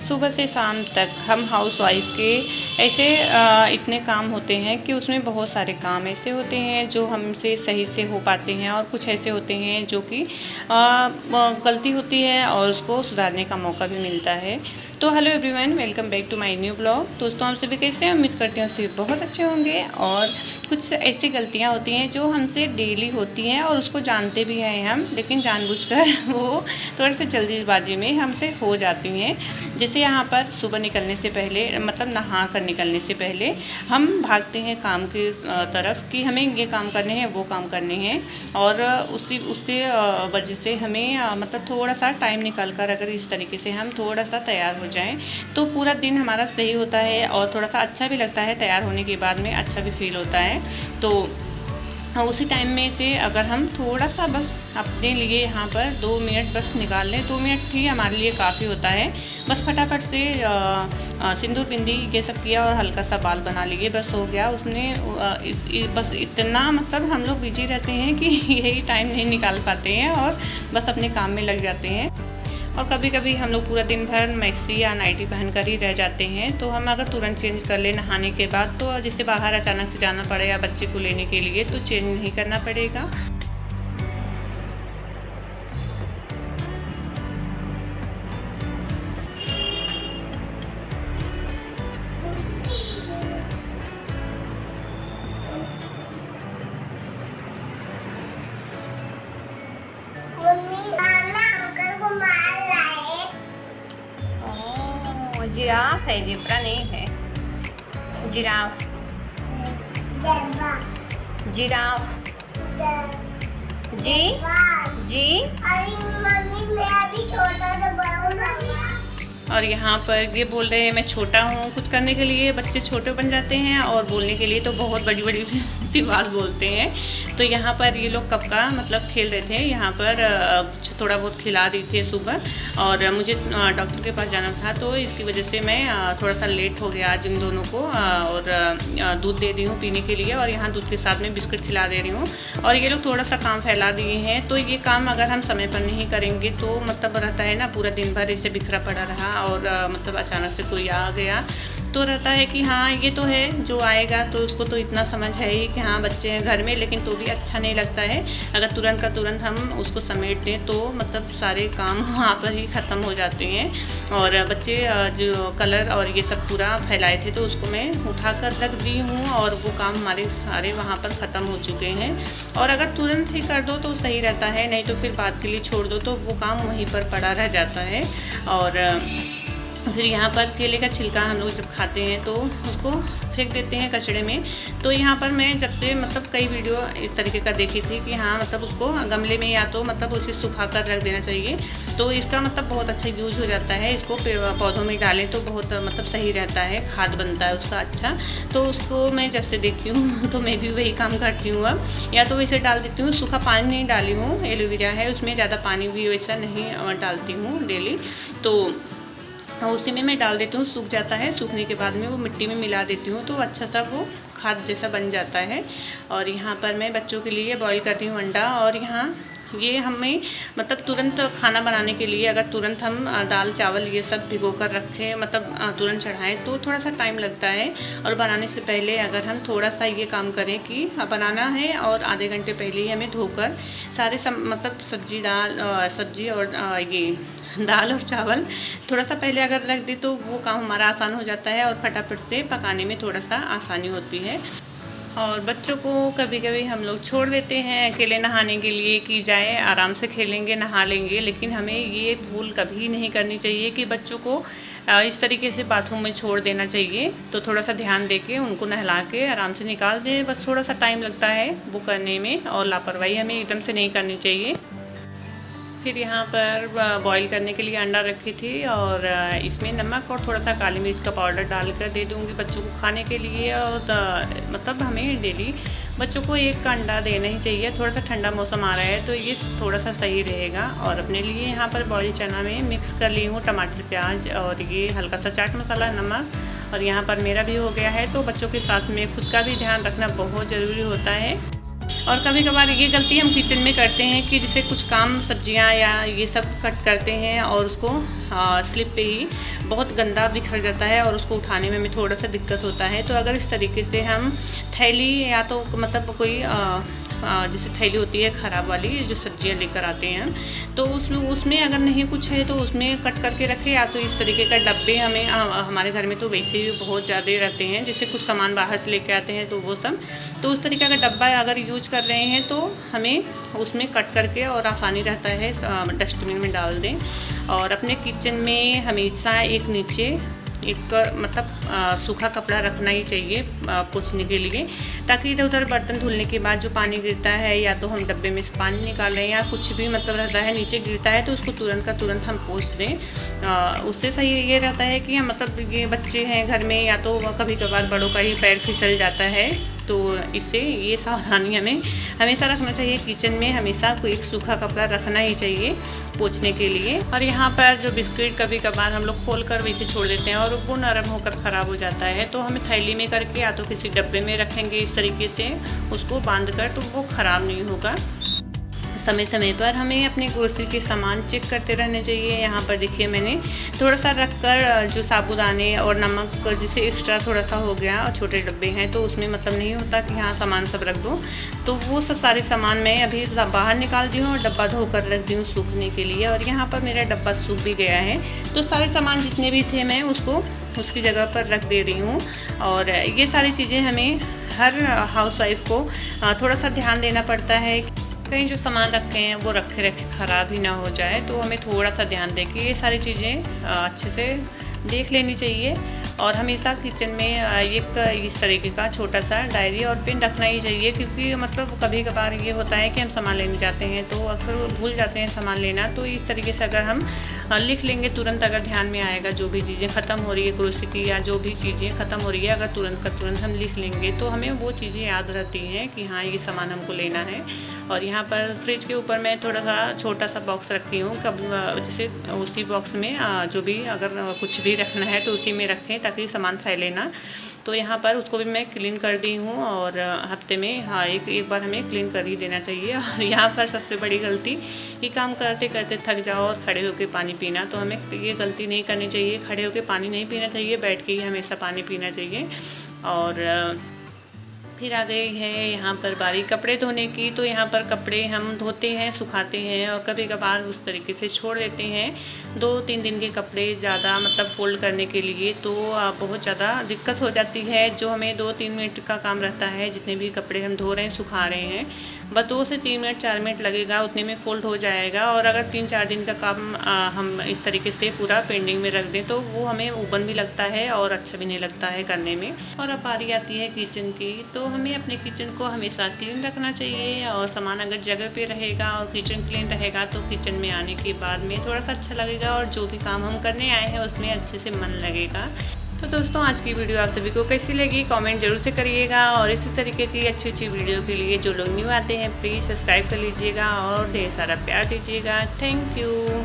सुबह से शाम तक हम हाउसवाइफ के ऐसे इतने काम होते हैं कि उसमें बहुत सारे काम ऐसे होते हैं जो हमसे सही से हो पाते हैं और कुछ ऐसे होते हैं जो कि गलती होती है और उसको सुधारने का मौका भी मिलता है। तो hello everyone, welcome back to my new blog. दोस्तों, आप सभी कैसे हैं? उम्मीद करती हूँ सभी बहुत अच्छे होंगे। और कुछ ऐसी गलतियाँ होती हैं जो हमसे डेली होती हैं और उसको जानते भी हैं हम, लेकिन जानबूझकर वो थोड़ा सा जल्दीबाजी में हमसे हो जाती हैं। जैसे यहाँ पर सुबह निकलने से पहले, मतलब नहा कर निकलने से पहले हम भागते हैं काम की तरफ कि हमें ये काम करने हैं, वो काम करने हैं, और उसके वजह से हमें मतलब थोड़ा सा टाइम निकाल कर अगर इस तरीके से हम थोड़ा सा तैयार हो जाएं तो पूरा दिन हमारा सही होता है और थोड़ा सा अच्छा भी लगता है। तैयार होने के बाद में अच्छा भी फील होता है। तो उसी टाइम में से अगर हम थोड़ा सा बस अपने लिए यहाँ पर 2 मिनट बस निकाल लें, 2 मिनट ही हमारे लिए काफ़ी होता है। बस फटाफट से सिंदूर बिंदी ये सब किया और हल्का सा बाल बना लिए, बस हो गया। उसने बस इतना मतलब हम लोग बिजी रहते हैं कि यही टाइम नहीं निकाल पाते हैं और बस अपने काम में लग जाते हैं। और कभी कभी हम लोग पूरा दिन भर मैक्सी या नाइटी पहन कर ही रह जाते हैं। तो हम अगर तुरंत चेंज कर ले नहाने के बाद, तो जिससे बाहर अचानक से जाना पड़े या बच्चे को लेने के लिए, तो चेंज नहीं करना पड़ेगा। जिराफ है, जेब्रा नहीं है। जिराफ, जिराफ जी जी। और यहाँ पर ये बोल रहे हैं मैं छोटा हूँ। कुछ करने के लिए बच्चे छोटे बन जाते हैं और बोलने के लिए तो बहुत बड़ी बड़ी सी बात बोलते हैं। तो यहाँ पर ये लोग कब का मतलब खेल रहे थे। यहाँ पर कुछ थोड़ा बहुत खिला रही थी सुबह, और मुझे डॉक्टर के पास जाना था, तो इसकी वजह से मैं थोड़ा सा लेट हो गया आज इन दोनों को। और दूध दे रही हूँ पीने के लिए, और यहाँ दूध के साथ में बिस्किट खिला दे रही हूँ। और ये लोग थोड़ा सा काम फैला दिए हैं, तो ये काम अगर हम समय पर नहीं करेंगे तो मतलब रहता है ना, पूरा दिन भर इसे बिखरा पड़ा रहा और मतलब अचानक से कोई आ गया तो रहता है कि हाँ ये तो है, जो आएगा तो उसको तो इतना समझ है ही कि हाँ बच्चे हैं घर में, लेकिन तो भी अच्छा नहीं लगता है। अगर तुरंत का तुरंत हम उसको समेट दें तो मतलब सारे काम वहाँ पर ही ख़त्म हो जाते हैं। और बच्चे जो कलर और ये सब पूरा फैलाए थे, तो उसको मैं उठा कर रख दी हूँ और वो काम हमारे सारे वहाँ पर ख़त्म हो चुके हैं। और अगर तुरंत ही कर दो तो सही रहता है, नहीं तो फिर बाद के लिए छोड़ दो तो वो काम वहीं पर पड़ा रह जाता है। और फिर यहाँ पर केले का छिलका हम लोग जब खाते हैं तो उसको फेंक देते हैं कचड़े में। तो यहाँ पर मैं जब से मतलब कई वीडियो इस तरीके का देखी थी कि हाँ मतलब उसको गमले में या तो मतलब उसे सुखा कर रख देना चाहिए, तो इसका मतलब बहुत अच्छा यूज हो जाता है। इसको पौधों में डालें तो बहुत मतलब सही रहता है, खाद बनता है उसका अच्छा। तो उसको मैं जब से देखी हूँ तो मैं भी वही काम करती हूँ अब, या तो वैसे डाल देती हूँ। सूखा पानी नहीं डाली हूँ, एलोवेरा है उसमें ज़्यादा पानी भी वैसा नहीं डालती हूँ डेली, तो उसी में मैं डाल देती हूँ। सूख जाता है, सूखने के बाद में वो मिट्टी में मिला देती हूँ तो अच्छा सा वो खाद जैसा बन जाता है। और यहाँ पर मैं बच्चों के लिए बॉईल करती हूँ अंडा। और यहाँ ये हमें मतलब तुरंत खाना बनाने के लिए अगर तुरंत हम दाल चावल ये सब भिगो कर रखें, मतलब तुरंत चढ़ाएं तो थोड़ा सा टाइम लगता है। और बनाने से पहले अगर हम थोड़ा सा ये काम करें कि बनाना है और आधे घंटे पहले ही हमें धोकर सारे मतलब सब्जी और ये दाल और चावल थोड़ा सा पहले अगर रख दे तो वो काम हमारा आसान हो जाता है और फटाफट से पकाने में थोड़ा सा आसानी होती है। और बच्चों को कभी कभी हम लोग छोड़ देते हैं अकेले नहाने के लिए कि जाए आराम से खेलेंगे नहा लेंगे, लेकिन हमें ये भूल कभी नहीं करनी चाहिए कि बच्चों को इस तरीके से बाथरूम में छोड़ देना चाहिए। तो थोड़ा सा ध्यान देके उनको नहला के आराम से निकाल दें, बस थोड़ा सा टाइम लगता है वो करने में, और लापरवाही हमें एकदम से नहीं करनी चाहिए। फिर यहाँ पर बॉईल करने के लिए अंडा रखी थी और इसमें नमक और थोड़ा सा काली मिर्च का पाउडर डालकर दे दूँगी बच्चों को खाने के लिए। और मतलब हमें डेली बच्चों को एक का अंडा देना ही चाहिए। थोड़ा सा ठंडा मौसम आ रहा है तो ये थोड़ा सा सही रहेगा। और अपने लिए यहाँ पर बॉईल चना में मिक्स कर ली हूँ टमाटर प्याज और ये हल्का सा चाट मसाला नमक, और यहाँ पर मेरा भी हो गया है। तो बच्चों के साथ में खुद का भी ध्यान रखना बहुत ज़रूरी होता है। और कभी कभार ये गलती हम किचन में करते हैं कि जैसे कुछ काम सब्जियां या ये सब कट करते हैं और उसको स्लिप पे ही बहुत गंदा बिखर जाता है और उसको उठाने में हमें थोड़ा सा दिक्कत होता है। तो अगर इस तरीके से हम थैली या तो मतलब कोई जैसे थैली होती है ख़राब वाली जो सब्जियां लेकर आते हैं, तो उसमें अगर नहीं कुछ है तो उसमें कट करके रखें, या तो इस तरीके का डब्बे हमें हमारे घर में तो वैसे ही बहुत ज़्यादा रहते हैं, जैसे कुछ सामान बाहर से लेके आते हैं तो वो सब, तो उस तरीके का डब्बा अगर यूज कर रहे हैं तो हमें उसमें कट करके और आसानी रहता है डस्टबिन में डाल दें। और अपने किचन में हमेशा एक नीचे एक मतलब सूखा कपड़ा रखना ही चाहिए पोंछने के लिए, ताकि इधर उधर बर्तन धुलने के बाद जो पानी गिरता है या तो हम डब्बे में से पानी निकाल रहे हैं या कुछ भी मतलब रहता है नीचे गिरता है तो उसको तुरंत का तुरंत हम पोंछ दें। उससे सही ये रहता है कि हम मतलब ये बच्चे हैं घर में या तो कभी कभार बड़ों का ही पैर फिसल जाता है, तो इससे ये सावधानी हमें हमेशा रखना चाहिए। किचन में हमेशा कोई एक सूखा कपड़ा रखना ही चाहिए पोंछने के लिए। और यहाँ पर जो बिस्किट कभी कभार हम लोग खोल कर वैसे छोड़ देते हैं और वो नरम होकर ख़राब हो जाता है, तो हमें थैली में करके या तो किसी डब्बे में रखेंगे इस तरीके से उसको बांध कर, तो वो ख़राब नहीं होगा। समय समय पर हमें अपने ग्रोसरी के सामान चेक करते रहने चाहिए। यहाँ पर देखिए मैंने थोड़ा सा रख कर जो साबुदाने और नमक जैसे एक्स्ट्रा थोड़ा सा हो गया और छोटे डब्बे हैं तो उसमें मतलब नहीं होता कि हाँ सामान सब रख दो, तो वो सब सारे सामान मैं अभी बाहर निकाल दी हूँ और डब्बा धोकर रख दी हूँ सूखने के लिए। और यहाँ पर मेरा डब्बा सूख भी गया है, तो सारे सामान जितने भी थे मैं उसको उसकी जगह पर रख दे रही हूँ। और ये सारी चीज़ें हमें हर हाउसवाइफ को थोड़ा सा ध्यान देना पड़ता है, कहीं जो सामान रखे हैं वो रखे ख़राब ही ना हो जाए, तो हमें थोड़ा सा ध्यान दें कि ये सारी चीज़ें अच्छे से देख लेनी चाहिए। और हमेशा किचन में एक इस तरीके का छोटा सा डायरी और पेन रखना ही चाहिए, क्योंकि मतलब कभी कभार ये होता है कि हम सामान लेने जाते हैं तो अक्सर भूल जाते हैं सामान लेना, तो इस तरीके से अगर हम लिख लेंगे तुरंत अगर ध्यान में आएगा जो भी चीज़ें ख़त्म हो रही है ग्रोसरी की या जो भी चीज़ें ख़त्म हो रही है, अगर तुरंत का तुरंत हम लिख लेंगे तो हमें वो चीज़ें याद रहती हैं कि हाँ ये सामान हमको लेना है। और यहाँ पर फ्रिज के ऊपर मैं थोड़ा सा छोटा सा बॉक्स रखी हूँ, कब जैसे उसी बॉक्स में जो भी अगर कुछ भी रखना है तो उसी में रखें ताकि सामान फैले ना। तो यहाँ पर उसको भी मैं क्लीन कर दी हूँ और हफ्ते में हाँ एक बार हमें क्लीन कर ही देना चाहिए। और यहाँ पर सबसे बड़ी गलती ये काम करते करते थक जाओ और खड़े होकर पानी पीना, तो हमें ये गलती नहीं करनी चाहिए। खड़े होकर पानी नहीं पीना चाहिए, बैठ के ही हमेशा पानी पीना चाहिए। और फिर आ गई है यहाँ पर बारी कपड़े धोने की। तो यहाँ पर कपड़े हम धोते हैं, सुखाते हैं और कभी कभार उस तरीके से छोड़ देते हैं 2-3 दिन के कपड़े ज़्यादा मतलब फ़ोल्ड करने के लिए, तो बहुत ज़्यादा दिक्कत हो जाती है। जो हमें 2-3 मिनट का काम रहता है, जितने भी कपड़े हम धो रहे हैं सुखा रहे हैं, बस 2 से 3 मिनट 4 मिनट लगेगा, उतने में फ़ोल्ड हो जाएगा। और अगर 3-4 दिन का काम हम इस तरीके से पूरा पेंडिंग में रख दें तो वो हमें ऊबन भी लगता है और अच्छा भी नहीं लगता है करने में। और अब बारी आती है किचन की, तो हमें अपने किचन को हमेशा क्लीन रखना चाहिए। और सामान अगर जगह पे रहेगा और किचन क्लीन रहेगा तो किचन में आने के बाद में थोड़ा सा अच्छा लगेगा और जो भी काम हम करने आए हैं उसमें अच्छे से मन लगेगा। तो दोस्तों आज की वीडियो आप सभी को कैसी लगी कमेंट जरूर से करिएगा। और इसी तरीके की अच्छी अच्छी वीडियो के लिए जो लोग न्यू आते हैं प्लीज़ सब्सक्राइब कर लीजिएगा और ढेर सारा प्यार दीजिएगा। Thank you.